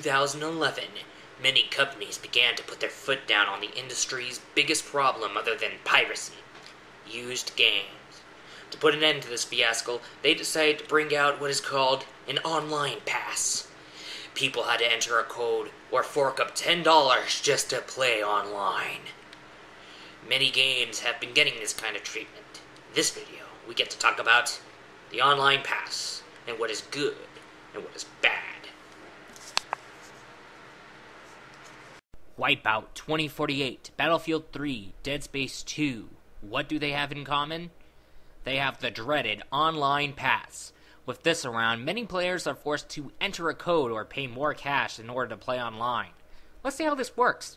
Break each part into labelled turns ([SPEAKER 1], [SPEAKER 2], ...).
[SPEAKER 1] 2011, many companies began to put their foot down on the industry's biggest problem other than piracy: used games. To put an end to this fiasco, they decided to bring out what is called an online pass. People had to enter a code or fork up $10 just to play online. Many games have been getting this kind of treatment. In this video, we get to talk about the online pass and what is good and what is bad. Wipeout 2048, Battlefield 3, Dead Space 2. What do they have in common? They have the dreaded online pass. With this around, many players are forced to enter a code or pay more cash in order to play online. Let's see how this works.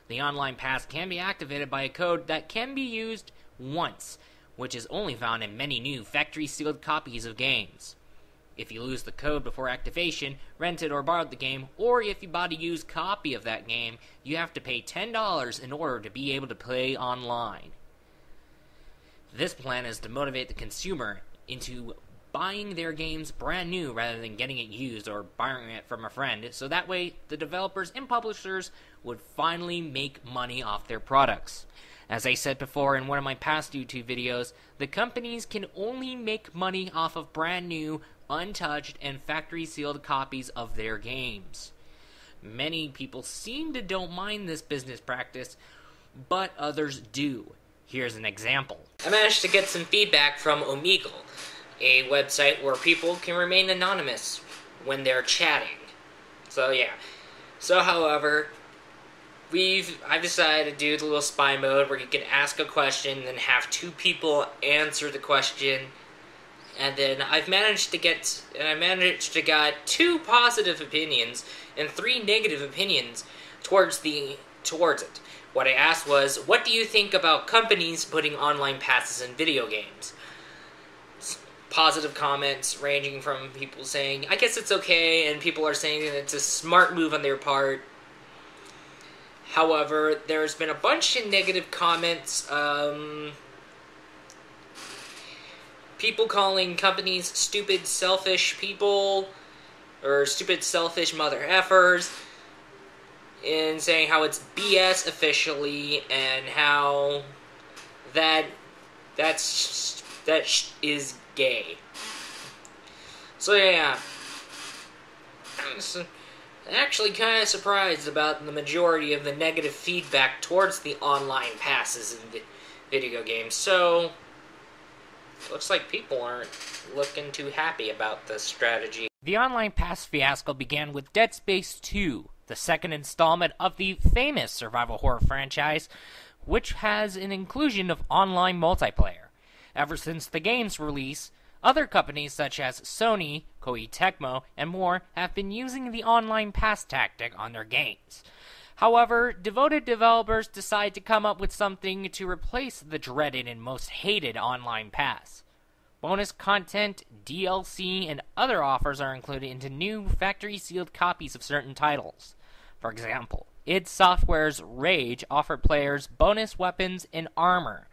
[SPEAKER 1] The online pass can be activated by a code that can be used once, which is only found in many new factory-sealed copies of games. If you lose the code before activation, rented or borrowed the game, or if you bought a used copy of that game, you have to pay $10 in order to be able to play online. This plan is to motivate the consumer into buying their games brand new rather than getting it used or borrowing it from a friend, so that way the developers and publishers would finally make money off their products. As I said before in one of my past YouTube videos, the companies can only make money off of brand new, untouched, and factory-sealed copies of their games. Many people seem to don't mind this business practice, but others do. Here's an example. I managed to get some feedback from Omegle, a website where people can remain anonymous when they're chatting. However, I've decided to do the little spy mode where you can ask a question and then have two people answer the question. And then I've managed to get 2 positive opinions and 3 negative opinions towards it. What I asked was, what do you think about companies putting online passes in video games? Positive comments ranging from people saying, I guess it's okay, and people are saying that it's a smart move on their part. However, there's been a bunch of negative comments, people calling companies stupid, selfish people, or stupid, selfish mother effers, and saying how it's BS officially, and how that is gay. So yeah, I'm actually kind of surprised about the majority of the negative feedback towards the online passes in video games. So looks like people aren't looking too happy about this strategy. The online pass fiasco began with Dead Space 2, the second installment of the famous survival horror franchise, which has an inclusion of online multiplayer. Ever since the game's release, other companies such as Sony, Koei Tecmo, and more have been using the online pass tactic on their games. However, devoted developers decide to come up with something to replace the dreaded and most hated online pass. Bonus content, DLC, and other offers are included into new factory-sealed copies of certain titles. For example, id Software's Rage offered players bonus weapons and armor,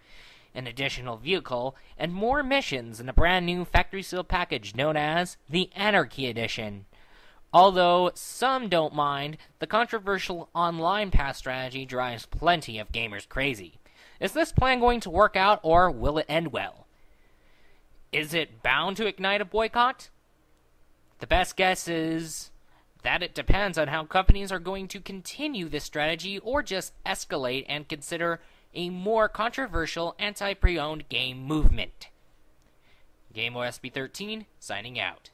[SPEAKER 1] an additional vehicle, and more missions in a brand new factory-sealed package known as the Anarchy Edition. Although some don't mind, the controversial online pass strategy drives plenty of gamers crazy. Is this plan going to work out, or will it end well? Is it bound to ignite a boycott? The best guess is that it depends on how companies are going to continue this strategy or just escalate and consider a more controversial anti-pre-owned game movement. GameOSB13, signing out.